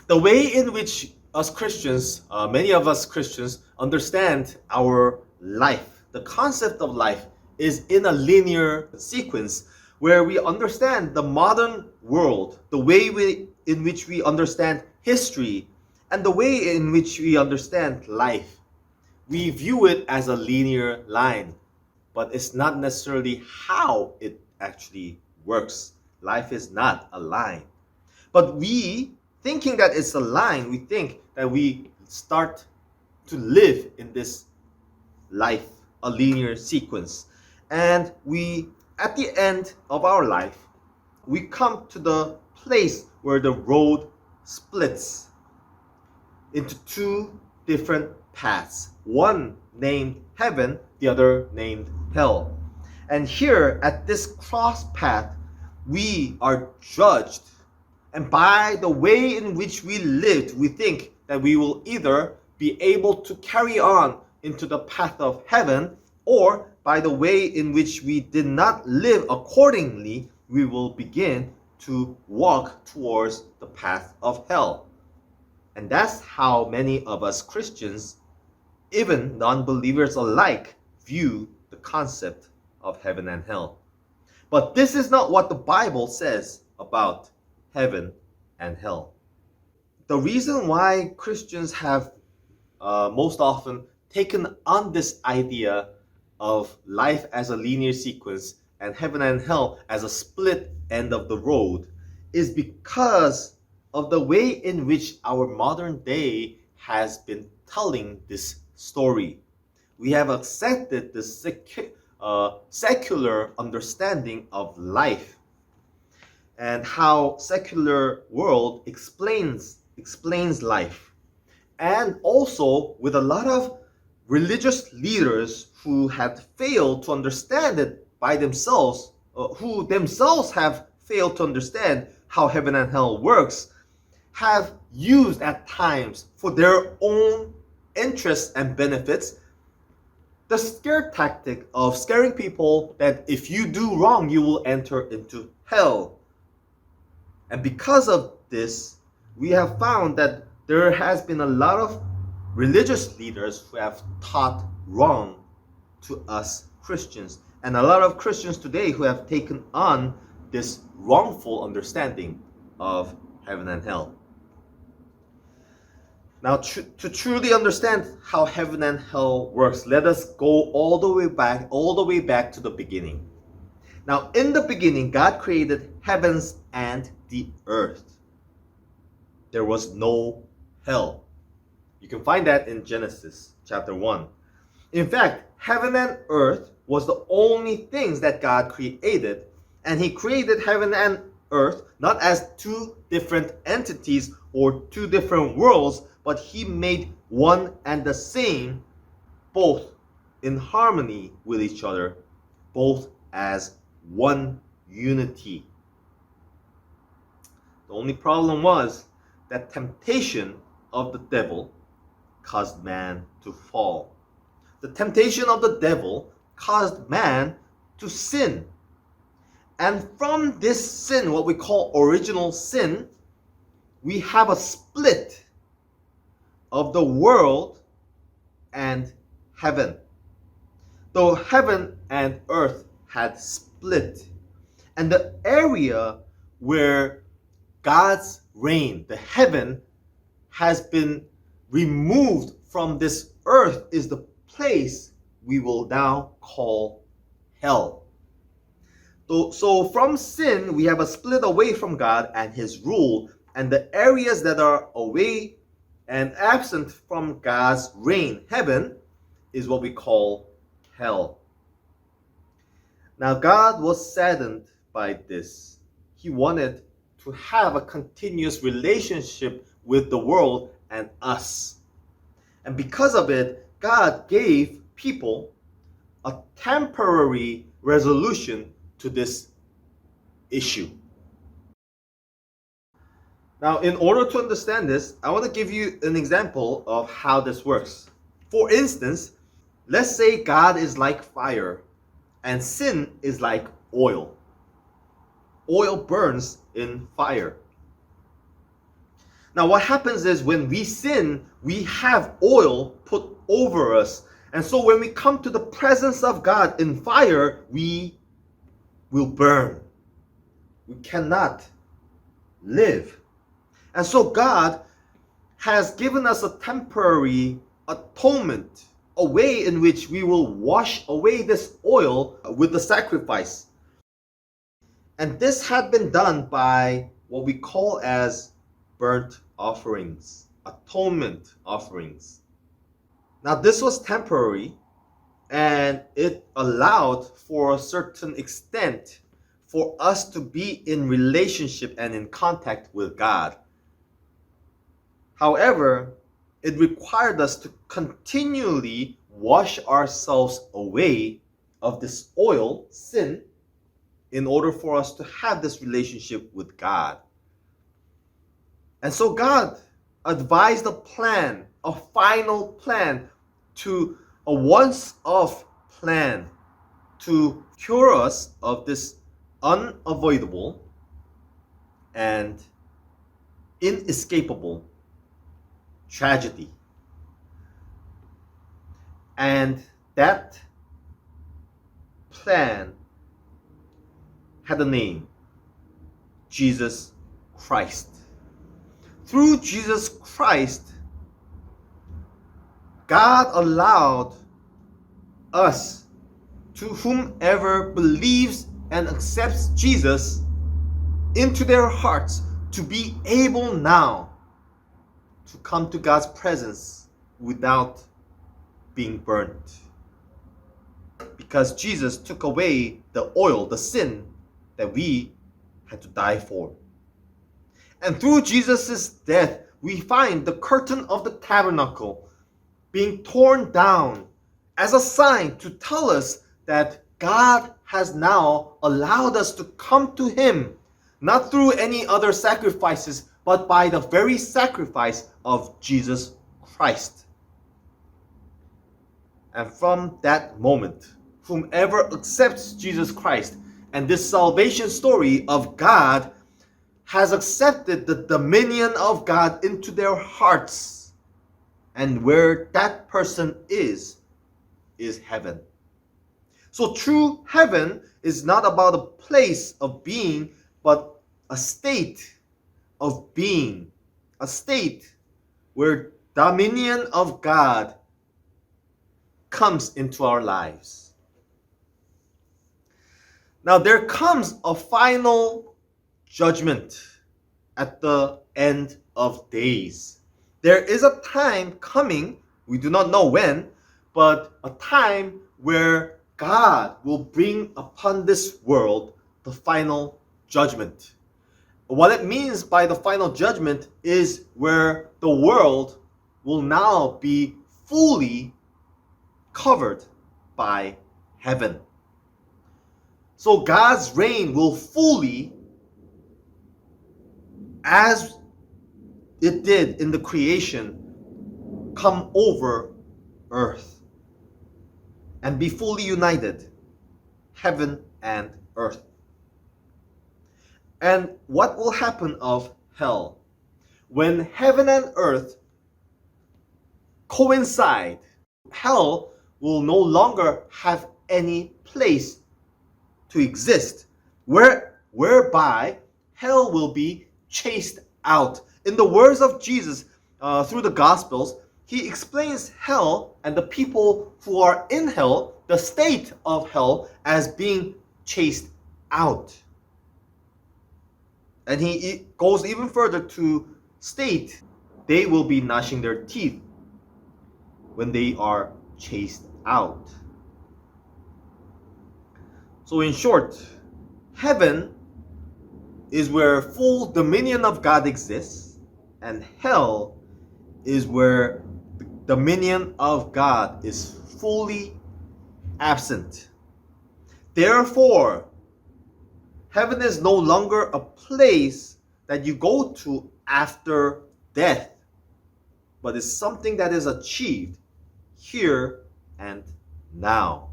The way in which us Christians, many of us Christians, understand our life, the concept of life, is in a linear sequence where we understand the modern world, the way in which we understand history, and the way in which we understand life. We view it as a linear line, but it's not necessarily how it actually works. Life is not a line. But we, thinking that it's a line, we think that we start to live in this life, a linear sequence. And we, at the end of our life, we come to the place where the road splits into two different paths, one named heaven, the other named hell. And here at this cross path, we are judged. And by the way in which we lived, we think that we will either be able to carry on into the path of heaven, or by the way in which we did not live accordingly, we will begin to walk towards the path of hell. And that's how many of us Christians, even non-believers alike, view the concept of heaven and hell. But this is not what the Bible says about heaven and hell. The reason why Christians have most often taken on this idea of life as a linear sequence and heaven and hell as a split end of the road is because of the way in which our modern day has been telling this story. We have accepted the secular understanding of life and how secular world explains life, and also with a lot of religious leaders who had failed to understand it by themselves, who themselves have failed to understand how heaven and hell works, have used at times for their own interests and benefits the scare tactic of scaring people that if you do wrong, you will enter into hell. And because of this, we have found that there has been a lot of religious leaders who have taught wrong to us Christians, and a lot of Christians today who have taken on this wrongful understanding of heaven and hell. Now, to truly understand how heaven and hell works, let us go all the way back to the beginning. Now, in the beginning, God created heavens and the earth. There was no hell. You can find that in Genesis chapter 1. In fact, heaven and earth was the only things that God created, and He created heaven and earth not as two different entities or two different worlds, but He made one and the same, both in harmony with each other, both as one unity. The only problem was that temptation of the devil caused man to fall. The temptation of the devil caused man to sin. And from this sin, what we call original sin, we have a split of the world and heaven. Though heaven and earth had split, and the area where God's reign, the heaven, has been removed from this earth is the place we will now call hell. So from sin, we have a split away from God and His rule, and the areas that are away and absent from God's reign, heaven, is what we call hell. Now, God was saddened by this. He wanted to have a continuous relationship with the world and us. And because of it, God gave people a temporary resolution to this issue. Now, in order to understand this, I want to give you an example of how this works. For instance, let's say God is like fire and sin is like oil. Oil burns in fire. Now, what happens is when we sin, we have oil put over us. And so when we come to the presence of God in fire, we will burn. We cannot live. And so God has given us a temporary atonement, a way in which we will wash away this oil with the sacrifice. And this had been done by what we call as burnt offerings, atonement offerings. Now, this was temporary, and it allowed for a certain extent for us to be in relationship and in contact with God. However, it required us to continually wash ourselves away of this oil, sin, in order for us to have this relationship with God. And so God advised a plan, a final plan, to a once-off plan to cure us of this unavoidable and inescapable tragedy. And that plan had a name: Jesus Christ. Through Jesus Christ, God allowed us, to whomever believes and accepts Jesus into their hearts, to be able now to come to God's presence without being burnt. Because Jesus took away the oil, the sin that we had to die for. And through Jesus' death, we find the curtain of the tabernacle being torn down as a sign to tell us that God has now allowed us to come to Him, not through any other sacrifices, but by the very sacrifice of Jesus Christ. And from that moment, whomever accepts Jesus Christ and this salvation story of God has accepted the dominion of God into their hearts. And where that person is heaven. So true heaven is not about a place of being, but a state of being. A state where dominion of God comes into our lives. Now there comes a final judgment at the end of days. There is a time coming, we do not know when, but a time where God will bring upon this world the final judgment. What it means by the final judgment is where the world will now be fully covered by heaven. So God's reign will fully, as it did in the creation, come over earth and be fully united, heaven and earth. And what will happen of hell? When heaven and earth coincide, hell will no longer have any place to exist, whereby hell will be chased out. In the words of Jesus through the Gospels, He explains hell and the people who are in hell, the state of hell, as being chased out. And He goes even further to state they will be gnashing their teeth when they are chased out. So in short, heaven is where full dominion of God exists, and hell is where the dominion of God is fully absent. Therefore, heaven is no longer a place that you go to after death, but is something that is achieved here and now.